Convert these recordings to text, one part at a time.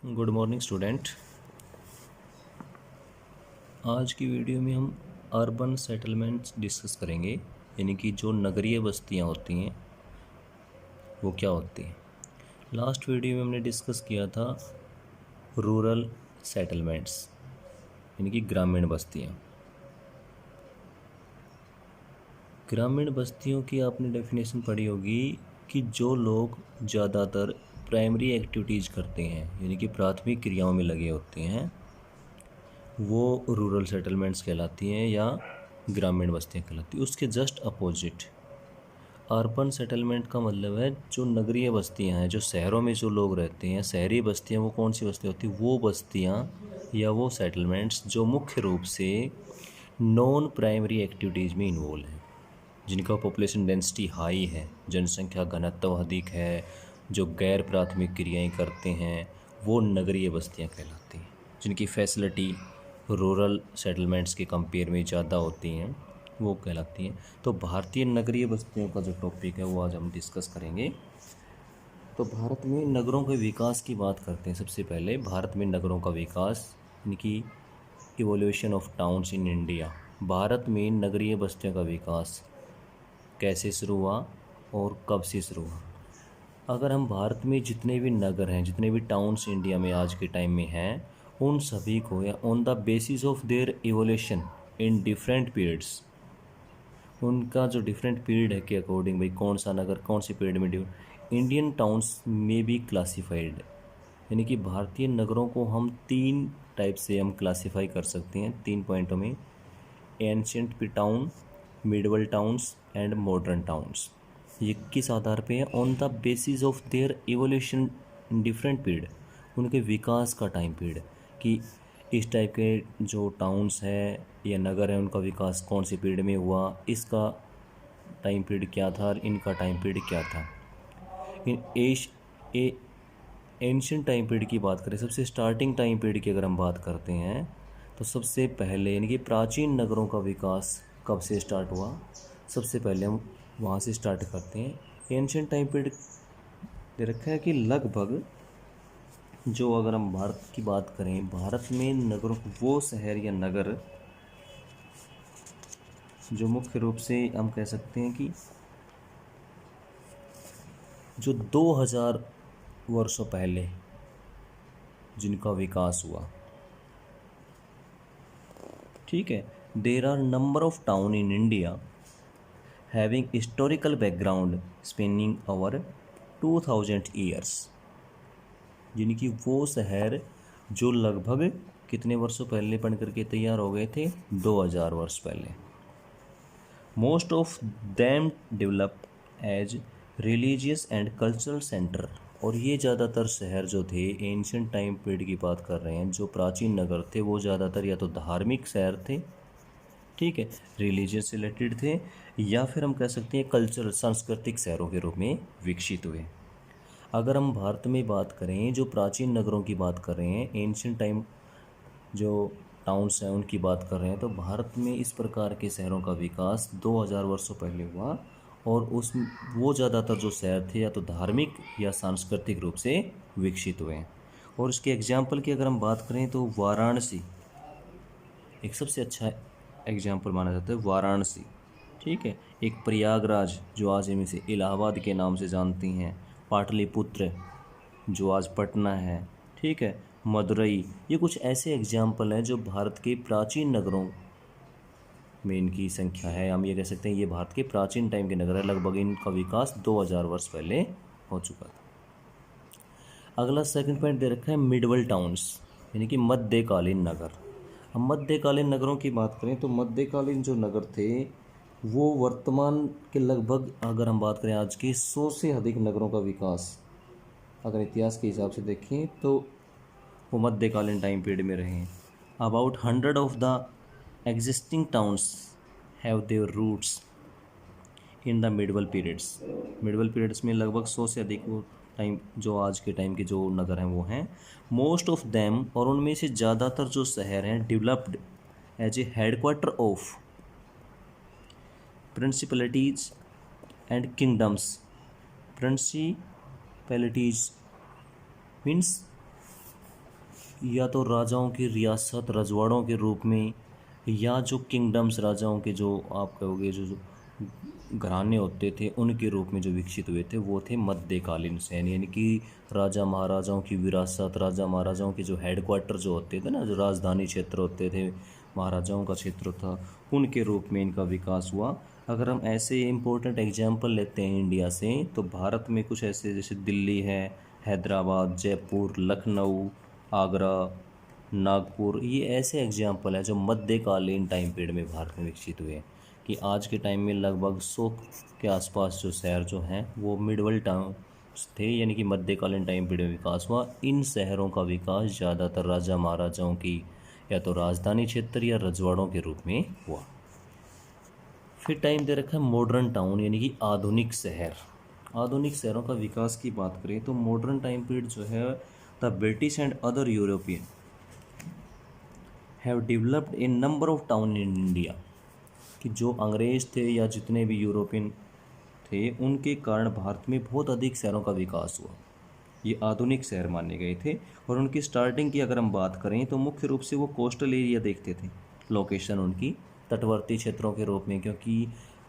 Good morning student. आज की video में हम अर्बन सेटलमेंट्स डिस्कस करेंगे, यानी कि जो नगरीय बस्तियां होती हैं वो क्या होती हैं। लास्ट वीडियो में हमने डिस्कस किया था रूरल सेटलमेंट्स, यानी कि ग्रामीण बस्तियां। ग्रामीण बस्तियों की आपने डेफिनेशन पढ़ी होगी कि जो लोग ज़्यादातर प्राइमरी एक्टिविटीज़ करते हैं, यानी कि प्राथमिक क्रियाओं में लगे होते हैं, वो रूरल सेटलमेंट्स कहलाती हैं या ग्रामीण बस्तियां कहलाती हैं। उसके जस्ट अपोजिट अर्बन सेटलमेंट का मतलब है जो नगरीय बस्तियां हैं, जो शहरों में जो लोग रहते हैं, शहरी बस्तियां। वो कौन सी बस्तियां होती हैं? वो बस्तियां या वो सेटलमेंट्स जो मुख्य रूप से नॉन प्राइमरी एक्टिविटीज़ में इन्वॉल्व हैं, जिनका पॉपुलेशन डेंसिटी हाई है, जनसंख्या घनत्व अधिक है, जो गैर प्राथमिक क्रियाएं करते हैं, वो नगरीय बस्तियां कहलाती हैं। जिनकी फैसिलिटी रूरल सेटलमेंट्स के कंपेयर में ज़्यादा होती हैं, वो कहलाती हैं। तो भारतीय नगरीय बस्तियों का जो टॉपिक है वो आज हम डिस्कस करेंगे। तो भारत में नगरों के विकास की बात करते हैं। सबसे पहले भारत में नगरों का विकास, इनकी evolution of towns in India. Bharat में नगरीय बस्तियों का विकास कैसे शुरू हुआ और कब से शुरू हुआ। अगर हम भारत में जितने भी नगर हैं, जितने भी टाउन्स इंडिया में आज के टाइम में हैं, उन सभी को या on the basis of their evolution in different periods, उनका जो डिफरेंट पीरियड है के अकॉर्डिंग, भाई कौन सा नगर कौन से पीरियड में इंडियन टाउन्स में बी क्लासिफाइड, यानी कि भारतीय नगरों को हम तीन टाइप से हम क्लासिफाई कर सकते हैं, 3 पॉइंटों में। Ancient town, medieval towns and modern towns. ये किस आधार पे है? On the basis of their evolution in different period, उनके विकास का टाइम पीरियड, कि इस टाइप के जो टाउन्स हैं या नगर हैं उनका विकास कौन से पीरियड में हुआ, इसका टाइम पीरियड क्या था और इनका टाइम पीरियड क्या था। इन एंशियंट टाइम पीरियड की बात करें, सबसे स्टार्टिंग टाइम पीरियड की अगर हम बात करते हैं, तो सबसे पहले यानी कि प्राचीन नगरों का विकास कब से स्टार्ट हुआ, सबसे पहले हम वहाँ से स्टार्ट करते हैं। एंशियंट टाइम पीरियड दे रखा है कि लगभग, जो अगर हम भारत की बात करें, भारत में नगरों, वो शहर या नगर जो मुख्य रूप से हम कह सकते हैं कि जो 2000 वर्षों पहले जिनका विकास हुआ, ठीक है। There are number of town in India having historical background spanning over 2000 years, यानी कि वो शहर जो लगभग कितने वर्षों पहले बन करके तैयार हो गए थे? 2000 वर्ष पहले। Most of them developed as religious and cultural centre, और ये ज़्यादातर शहर जो थे एंशियंट टाइम पीरियड की बात कर रहे हैं, जो प्राचीन नगर थे, वो ज़्यादातर या तो धार्मिक शहर थे, ठीक है, रिलीजियस से रिलेटेड थे, या फिर हम कह सकते हैं कल्चरल, सांस्कृतिक शहरों के रूप में विकसित हुए। अगर हम भारत में बात करें, जो प्राचीन नगरों की बात कर रहे हैं, एंशियंट टाइम जो टाउन्स हैं उनकी बात कर रहे हैं, तो भारत में इस प्रकार के शहरों का विकास 2000 वर्षों पहले हुआ। और उस वो ज़्यादातर जो शहर थे या तो धार्मिक या सांस्कृतिक रूप से विकसित हुए हैं। और इसके एग्जाम्पल की अगर हम बात करें तो वाराणसी एक सबसे अच्छा एग्जाम्पल माना जाता है। वाराणसी, ठीक है, एक प्रयागराज जो आज हम इसे इलाहाबाद के नाम से जानती हैं, पाटलिपुत्र जो आज पटना है, ठीक है, मदुरई, ये कुछ ऐसे एग्जाम्पल हैं जो भारत के प्राचीन नगरों में इनकी संख्या है। हम ये कह सकते हैं ये भारत के प्राचीन टाइम के नगर है, लगभग इनका विकास 2000 वर्ष पहले हो चुका था। अगला सेकंड पॉइंट दे रखा है मिडवल टाउन्स, यानी कि मध्यकालीन नगर। हम मध्यकालीन नगरों की बात करें तो मध्यकालीन जो नगर थे वो वर्तमान के लगभग, अगर हम बात करें आज के, 100 से अधिक नगरों का विकास अगर इतिहास के हिसाब से देखें तो वो मध्यकालीन टाइम पीरियड में रहे हैं। About 100 of the existing towns have their roots in the medieval periods. Medieval periods में लगभग 100 से अधिक वो टाइम, जो आज के टाइम के जो नगर हैं वो हैं। मोस्ट ऑफ देम, और उनमें से ज़्यादातर जो शहर हैं, developed as a headquarter of principalities and kingdoms. Principalities means या तो राजाओं की रियासत रजवाड़ों के रूप में, या जो किंगडम्स राजाओं के जो आप कहोगे जो घराने होते थे उनके रूप में जो विकसित हुए थे वो थे मध्यकालीन सैन्य, यानी कि राजा महाराजाओं की विरासत, राजा महाराजाओं के जो हेडक्वार्टर जो होते थे ना, जो राजधानी क्षेत्र होते थे, महाराजाओं का क्षेत्र था, उनके रूप में इनका विकास हुआ। अगर हम ऐसे इम्पोर्टेंट एग्जाम्पल लेते हैं इंडिया से, तो भारत में कुछ ऐसे जैसे दिल्ली है, हैदराबाद, जयपुर, लखनऊ, आगरा, नागपुर, ये ऐसे एग्जाम्पल हैं जो मध्यकालीन टाइम पीरियड में भारत में विकसित हुए हैं। कि आज के टाइम में लगभग 100 के आसपास जो शहर जो हैं वो मिडवल टाउन थे, यानी कि मध्यकालीन टाइम पीरियड में विकास हुआ। इन शहरों का विकास ज़्यादातर राजा महाराजाओं की या तो राजधानी क्षेत्र या रजवाड़ों के रूप में हुआ। फिर टाइम दे रखा है मॉडर्न टाउन, यानी कि आधुनिक शहर। आधुनिक शहरों का विकास की बात करें तो मॉडर्न टाइम पीरियड जो है the British and other European have developed A number of town in India, कि जो अंग्रेज थे या जितने भी यूरोपियन थे उनके कारण भारत में बहुत अधिक शहरों का विकास हुआ। ये आधुनिक शहर माने गए थे। और उनकी स्टार्टिंग की अगर हम बात करें तो मुख्य रूप से वो कोस्टल एरिया देखते थे, लोकेशन उनकी तटवर्ती क्षेत्रों के रूप में, क्योंकि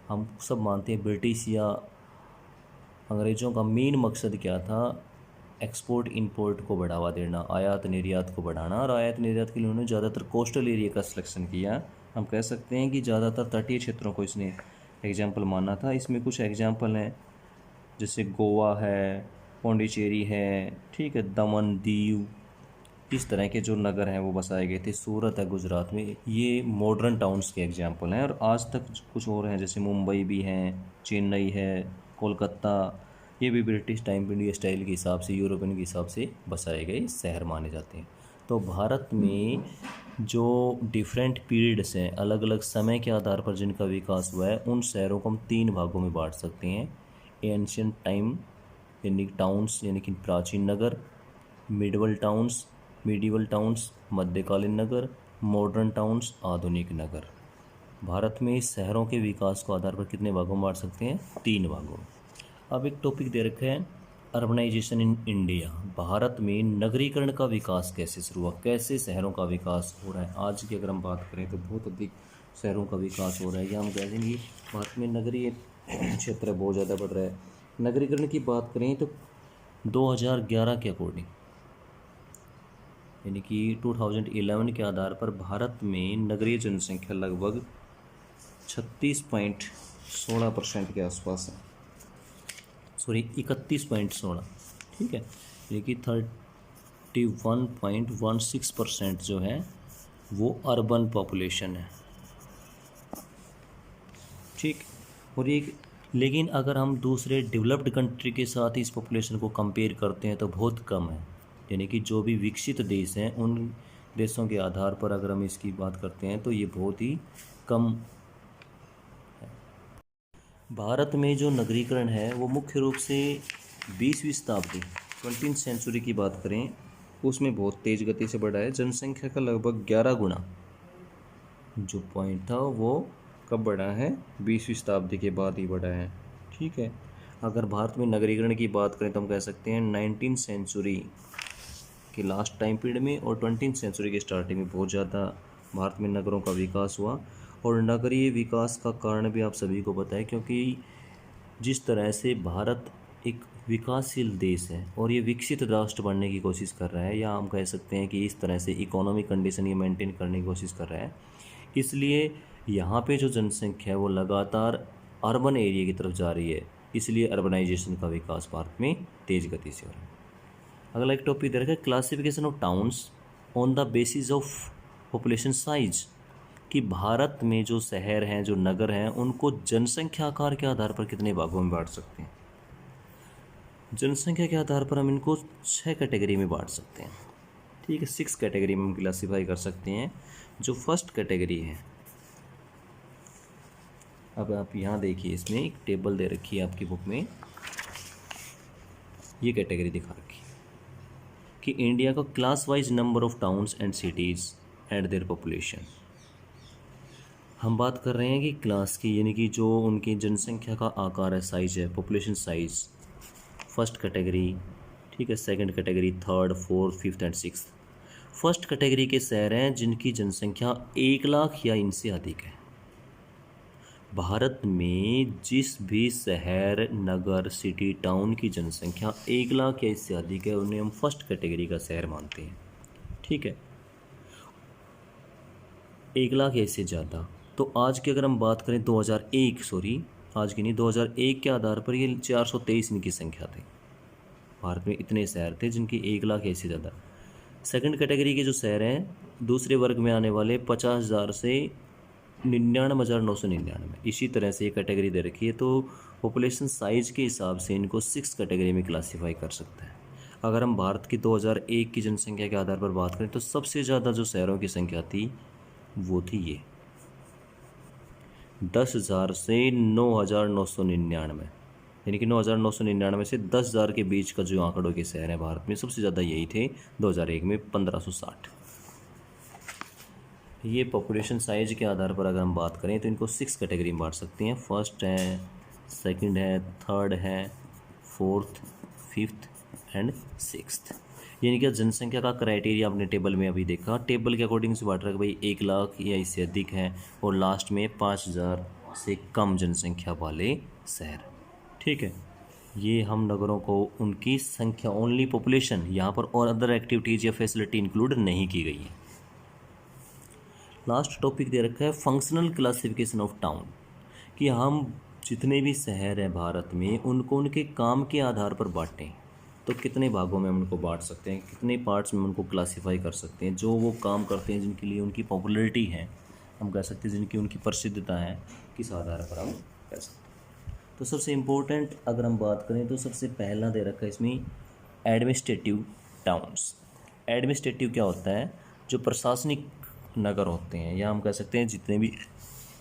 हम सब मानते हैं ब्रिटिश या अंग्रेज़ों का मेन मकसद क्या था, एक्सपोर्ट इंपोर्ट को बढ़ावा देना, आयात निर्यात को बढ़ाना। और आयात निर्यात के लिए उन्होंने ज़्यादातर कोस्टल एरिया का सिलेक्शन किया। हम कह सकते हैं कि ज़्यादातर तटीय क्षेत्रों को इसने एग्जाम्पल माना था। इसमें कुछ एग्जाम्पल हैं जैसे गोवा है, पौंडीचेरी है, ठीक है, दमन दीव, इस तरह के जो नगर हैं वो बसाए गए थे। सूरत है गुजरात में। ये मॉडर्न टाउन्स के एग्जाम्पल हैं। और आज तक कुछ और हैं जैसे मुंबई भी हैं, चेन्नई है, कोलकाता, ये भी ब्रिटिश टाइम पीरियड स्टाइल के हिसाब से, यूरोपियन के हिसाब से बसाए गए शहर माने जाते हैं। तो भारत में जो डिफरेंट पीरियड्स हैं, अलग अलग समय के आधार पर जिनका विकास हुआ है, उन शहरों को हम 3 भागों में बांट सकते हैं। एंशियंट टाइम यानी टाउन्स, यानी कि प्राचीन नगर, मिडवल टाउन्स, मीडिवल टाउन्स, मध्यकालीन नगर, मॉडर्न टाउन्स, आधुनिक नगर। भारत में इस शहरों के विकास को आधार पर कितने भागों में बांट सकते हैं? 3 भागों में। अब एक टॉपिक दे रखा है अर्बनाइजेशन इन इंडिया। भारत में नगरीकरण का विकास कैसे शुरू हुआ, कैसे शहरों का विकास हो रहा है? आज की अगर हम बात करें तो बहुत अधिक शहरों का विकास हो रहा है, या हम कह देंगे भारत में नगरीय क्षेत्र बहुत ज़्यादा बढ़ रहा है। नगरीकरण की बात करें तो 2011 के अकॉर्डिंग, यानी कि 2011 के आधार पर भारत में नगरीय जनसंख्या लगभग 36.16% के आसपास है, सॉरी 31.16, ठीक है, यानी कि 31.16% जो है वो अर्बन पॉपुलेशन है, ठीक। और ये लेकिन अगर हम दूसरे डेवलप्ड कंट्री के साथ इस पॉपुलेशन को कंपेयर करते हैं तो बहुत कम है, यानी कि जो भी विकसित देश हैं उन देशों के आधार पर अगर हम इसकी बात करते हैं तो ये बहुत ही कम है। भारत में जो नगरीकरण है वो मुख्य रूप से 20वीं शताब्दी 20th सेंचुरी की बात करें उसमें बहुत तेज़ गति से बढ़ा है। जनसंख्या का लगभग 11 गुना जो पॉइंट था वो कब बढ़ा है? 20वीं शताब्दी के बाद ही बढ़ा है, ठीक है। अगर भारत में नगरीकरण की बात करें तो हम कह सकते हैं 19th सेंचुरी के लास्ट टाइम पीरियड में और 20th सेंचुरी के स्टार्टिंग में बहुत ज़्यादा भारत में नगरों का विकास हुआ। और नगरीय विकास का कारण भी आप सभी को पता है, क्योंकि जिस तरह से भारत एक विकासशील देश है और ये विकसित राष्ट्र बनने की कोशिश कर रहा है, या हम कह सकते हैं कि इस तरह से इकोनॉमिक कंडीशन ये मेंटेन करने की कोशिश कर रहा है, इसलिए यहाँ पे जो जनसंख्या है वो लगातार अर्बन एरिया की तरफ जा रही है, इसलिए अर्बनाइजेशन का विकास भारत में तेज़ गति से हो रहा है। अगला एक टॉपिक दे रखा है classification of towns on the basis of population size, कि भारत में जो शहर हैं, जो नगर हैं, उनको जनसंख्या आकार के आधार पर कितने भागों में बांट सकते हैं? जनसंख्या के आधार पर हम इनको 6 कैटेगरी में बांट सकते हैं, ठीक है, 6 कैटेगरी में हम क्लासीफाई कर सकते हैं। जो फर्स्ट कैटेगरी है, अब आप यहाँ देखिए, इसमें एक टेबल दे रखी है आपकी बुक में, ये कैटेगरी दिखा रखी है कि इंडिया का class wise number of towns and cities and their population. हम बात कर रहे हैं कि क्लास की, यानी कि जो उनकी जनसंख्या का आकार है, साइज है, पॉपुलेशन साइज, फर्स्ट कैटेगरी, ठीक है, second category, third, fourth, fifth and sixth. First category के शहर हैं जिनकी जनसंख्या 1 लाख या इनसे अधिक है। भारत में जिस भी शहर, नगर, सिटी, टाउन की जनसंख्या 1 लाख या इससे अधिक है उन्हें हम फर्स्ट कैटेगरी का शहर मानते हैं। ठीक है, 1 लाख या इससे ज़्यादा। तो आज की अगर हम बात करें 2001, सॉरी आज की नहीं, 2001 के आधार पर ये 423 इनकी संख्या थी। भारत में इतने शहर थे जिनकी 1 लाख या इससे ज़्यादा। सेकंड कैटेगरी के जो शहर हैं दूसरे वर्ग में आने वाले 50,000 से 99,999, इसी तरह से ये कैटेगरी दे रखी है। तो पॉपुलेशन साइज के हिसाब से इनको 6 कैटेगरी में क्लासीफाई कर सकता है। अगर हम भारत की 2001 की जनसंख्या के आधार पर बात करें तो सबसे ज़्यादा जो शहरों की संख्या थी वो थी ये 10,000 से 9,999, यानी कि 9,999 से 10,000 के बीच का जो आंकड़ों के शहर है भारत में सबसे ज़्यादा यही थे 2001 में 1560। ये पॉपुलेशन साइज के आधार पर अगर हम बात करें तो इनको 6 कैटेगरी में बांट सकते हैं। फर्स्ट है, सेकंड है, थर्ड है, फोर्थ, फिफ्थ एंड सिक्स्थ। यानी कि जनसंख्या का क्राइटेरिया आपने टेबल में अभी देखा, टेबल के अकॉर्डिंग से बांट रहा है भाई 1 लाख या इससे अधिक है और लास्ट में 5,000 से कम जनसंख्या वाले शहर। ठीक है, ये हम नगरों को उनकी संख्या, ओनली पॉपुलेशन, यहाँ पर और अदर एक्टिविटीज़ या फैसिलिटी इंक्लूड नहीं की गई है। लास्ट टॉपिक दे रखा है फंक्शनल क्लासिफिकेशन ऑफ टाउन, कि हम जितने भी शहर हैं भारत में उनको उनके काम के आधार पर बांटें। तो कितने भागों में हम उनको बांट सकते हैं, कितने पार्ट्स में उनको क्लासीफाई कर सकते हैं। जो वो काम करते हैं जिनके लिए उनकी पॉपुलैरिटी है, हम कह सकते हैं जिनकी उनकी प्रसिद्धता है, किस आधार पर हम कह सकते हैं। तो सबसे इम्पोर्टेंट अगर हम बात करें तो सबसे पहला दे रखा है इसमें एडमिनिस्ट्रेटिव टाउन्स। एडमिनिस्ट्रेटिव क्या होता है, जो प्रशासनिक नगर होते हैं, या हम कह सकते हैं जितने भी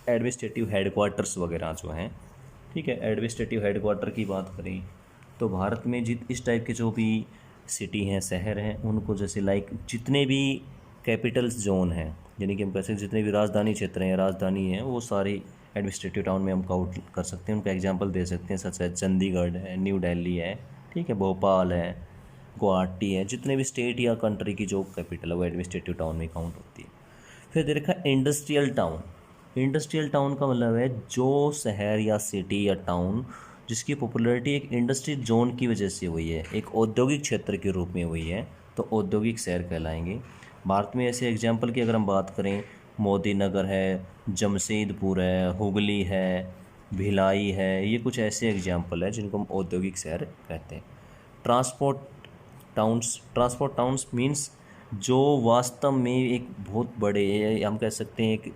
एडमिनिस्ट्रेटिव हेडक्वार्टर्स वगैरह जो हैं। ठीक है, एडमिनिस्ट्रेटिव हेडक्वार्टर की बात करें तो भारत में इस टाइप के जो भी सिटी हैं, शहर हैं, उनको जैसे लाइक जितने भी कैपिटल्स जोन हैं, यानी कि हम कह सकते हैं जितने भी राजधानी क्षेत्र हैं, राजधानी हैं, वो सारे एडमिनिस्ट्रेटिव टाउन में हम काउंट कर सकते हैं। उनका एग्जांपल दे सकते हैं, सच है चंडीगढ़ है, न्यू दिल्ली है, ठीक है, भोपाल है, गुवाहाटी है, जितने भी स्टेट या कंट्री की जो कैपिटल है वो एडमिनिस्ट्रेटिव टाउन में काउंट होती है। फिर देखा इंडस्ट्रियल टाउन। इंडस्ट्रियल टाउन का मतलब है जो शहर या सिटी या टाउन जिसकी पॉपुलैरिटी एक इंडस्ट्री जोन की वजह से हुई है, एक औद्योगिक क्षेत्र के रूप में हुई है, तो औद्योगिक शहर कहलाएंगे। भारत में ऐसे एग्जाम्पल की अगर हम बात करें, मोदी नगर है, जमशेदपुर है, हुगली है, भिलाई है, ये कुछ ऐसे एग्जाम्पल है जिनको हम औद्योगिक शहर कहते हैं। ट्रांसपोर्ट टाउन्स मीन्स जो वास्तव में एक बहुत बड़े, हम कह सकते हैं एक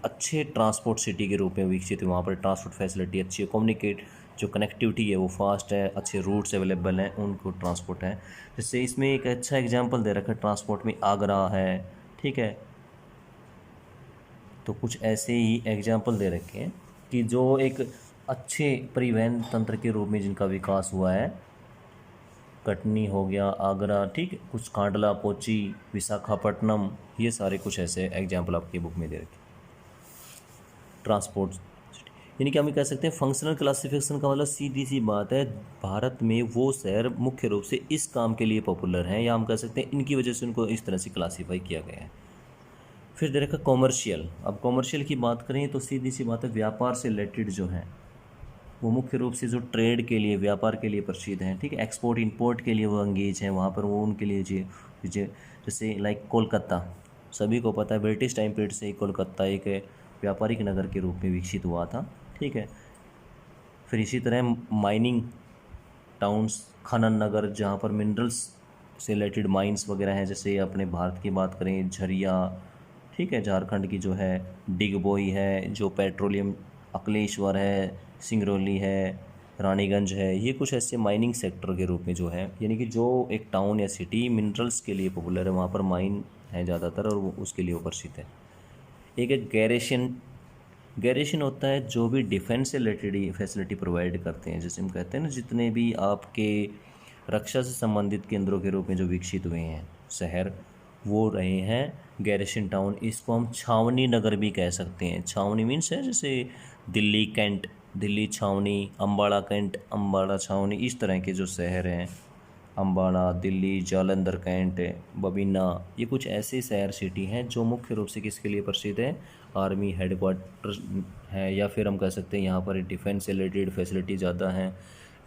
अच्छे ट्रांसपोर्ट सिटी के रूप में विकसित है। वहाँ पर ट्रांसपोर्ट फैसिलिटी अच्छी है, जो कनेक्टिविटी है वो फास्ट है, अच्छे रूट्स अवेलेबल हैं, उनको ट्रांसपोर्ट है। जैसे इसमें एक अच्छा एग्जांपल दे रखा है ट्रांसपोर्ट में, आगरा है। ठीक है, तो कुछ ऐसे ही एग्जांपल दे रखे हैं कि जो एक अच्छे परिवहन तंत्र के रूप में जिनका विकास हुआ है। कटनी हो गया, आगरा, ठीक है, कुछ कांडला, कोची, विशाखापट्टनम, ये सारे कुछ ऐसे एग्जाम्पल आपकी बुक में दे रखे। ट्रांसपोर्ट यानी कि हम कह सकते हैं फंक्शनल क्लासिफिकेशन का मतलब सीधी सी बात है, भारत में वो शहर मुख्य रूप से इस काम के लिए पॉपुलर हैं, या हम कह सकते हैं इनकी वजह से उनको इस तरह से क्लासीफाई किया गया है। फिर दे रखा कॉमर्शियल। अब कॉमर्शियल की बात करें तो सीधी सी बात है, व्यापार से रिलेटेड जो है वो मुख्य रूप से जो ट्रेड के लिए, व्यापार के लिए प्रसिद्ध हैं। ठीक है, एक्सपोर्ट इंपोर्ट के लिए वो अंगेज हैं, वहाँ पर वो उनके लिए जैसे लाइक कोलकाता, सभी को पता है ब्रिटिश टाइम पीरियड से ही कोलकाता एक व्यापारिक नगर के रूप में विकसित हुआ था। ठीक है, फिर इसी तरह माइनिंग टाउन्स, खनन नगर, जहाँ पर मिनरल्स से रिलेटेड माइंस वगैरह हैं। जैसे अपने भारत की बात करें, झरिया, ठीक है, झारखंड की जो है डिगबोई है, जो पेट्रोलियम, अकलेश्वर है, सिंगरौली है, रानीगंज है, ये कुछ ऐसे माइनिंग सेक्टर के रूप में जो है, यानी कि जो एक टाउन या सिटी मिनरल्स के लिए पॉपुलर है, वहाँ पर माइन है ज़्यादातर और वो उसके लिए वो प्रसिद्ध है। एक है गैरेशन होता है जो भी डिफेंस से रिलेटेड फैसिलिटी प्रोवाइड करते हैं। जैसे हम कहते हैं ना, जितने भी आपके रक्षा से संबंधित केंद्रों के रूप में जो विकसित हुए हैं शहर, वो रहे हैं गैरेशन टाउन। इसको हम छावनी नगर भी कह सकते हैं। छावनी मीन्स है जैसे दिल्ली कैंट, दिल्ली छावनी, अम्बाड़ा कैंट, अम्बाड़ा छावनी, इस तरह के जो शहर हैं अम्बाला, दिल्ली, जालंधर, कैंट, बबीना, ये कुछ ऐसे शहर सिटी हैं जो मुख्य रूप से किसके लिए प्रसिद्ध है, आर्मी हेडक्वार्टर है, या फिर हम कह सकते हैं यहाँ पर डिफेंस से रिलेटेड फैसिलिटी ज़्यादा हैं,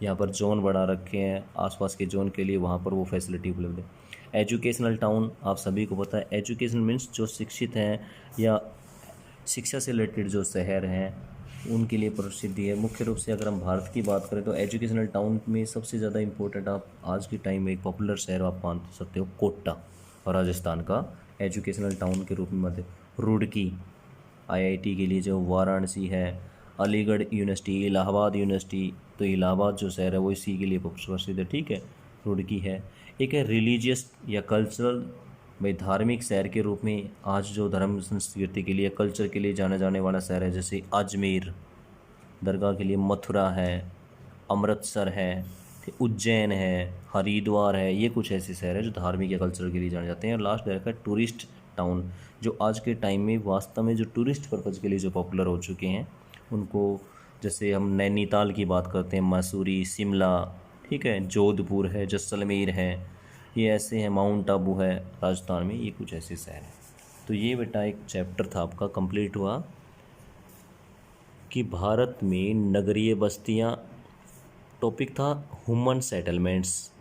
यहाँ पर जोन बढ़ा रखे हैं आसपास के जोन के लिए, वहाँ पर वो फैसिलिटी उपलब्ध है। एजुकेशनल टाउन, आप सभी को पता है एजुकेशन मीन्स जो शिक्षित हैं या शिक्षा से रिलेटेड जो शहर हैं उनके लिए प्रसिद्धि है। मुख्य रूप से अगर हम भारत की बात करें तो एजुकेशनल टाउन में सबसे ज़्यादा इम्पोर्टेंट आप आज के टाइम में एक पॉपुलर शहर आप मान सकते हो कोटा, और राजस्थान का एजुकेशनल टाउन के रूप में मध्य रुड़की, आईआईटी के लिए जो वाराणसी है, अलीगढ़ यूनिवर्सिटी, इलाहाबाद यूनिवर्सिटी, तो इलाहाबाद जो शहर है वो इसी के लिए प्रसिद्ध है, ठीक है, रुड़की है। एक है रिलीजियस या कल्चरल, भाई धार्मिक शहर के रूप में आज जो धर्म संस्कृति के लिए कल्चर के लिए जाने जाने वाला शहर है, जैसे अजमेर दरगाह के लिए, मथुरा है, अमृतसर है, उज्जैन है, हरिद्वार है, ये कुछ ऐसे शहर है जो धार्मिक या कल्चर के लिए जाने जाते हैं। और लास्ट है टूरिस्ट टाउन, जो आज के टाइम में वास्तव में जो टूरिस्ट पर्पज़ के लिए जो पॉपुलर हो चुके हैं उनको, जैसे हम नैनीताल की बात करते हैं, मसूरी, शिमला, ठीक है, जोधपुर है, जैसलमेर है, ये ऐसे हैं, माउंट आबू है राजस्थान में, ये कुछ ऐसे शहर हैं। तो ये बेटा एक चैप्टर था आपका कंप्लीट हुआ कि भारत में नगरीय बस्तियाँ, टॉपिक था ह्यूमन सेटलमेंट्स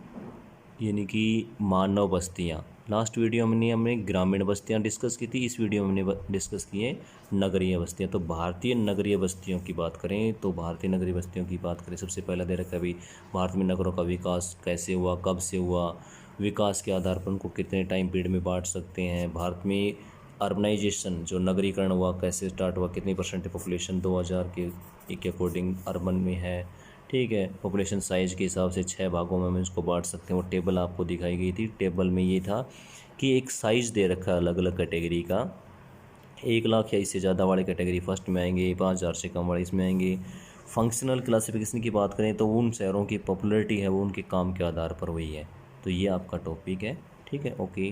यानी कि मानव बस्तियाँ। लास्ट वीडियो में हमने ग्रामीण बस्तियाँ डिस्कस की थी, इस वीडियो में हमने डिस्कस की है नगरीय बस्तियाँ। तो भारतीय नगरीय बस्तियों की बात करें तो भारतीय नगरीय बस्तियों की बात करें, सबसे पहला दे रखा है अभी भारत में नगरों का विकास कैसे हुआ, कब से हुआ, विकास के आधार पर उनको कितने टाइम पीरियड में बांट सकते हैं, भारत में अर्बनाइजेशन जो नगरीकरण हुआ कैसे स्टार्ट हुआ, कितनी परसेंट पॉपुलेशन 2000 के अकॉर्डिंग अर्बन में है, ठीक है, पॉपुलेशन साइज़ के हिसाब से 6 भागों में हम इसको बांट सकते हैं। वो टेबल आपको दिखाई गई थी, टेबल में ये था कि एक साइज़ दे रखा है अलग अलग कैटेगरी का, 1 लाख या इससे ज़्यादा वाले कैटेगरी फर्स्ट में आएंगे, 5000 से कम वाले इसमें आएंगे। फंक्शनल क्लासिफिकेशन की बात करें तो उन शहरों की पॉपुलैरिटी है वो उनके काम के आधार पर हुई है। तो ये आपका टॉपिक है, ठीक है, ओके।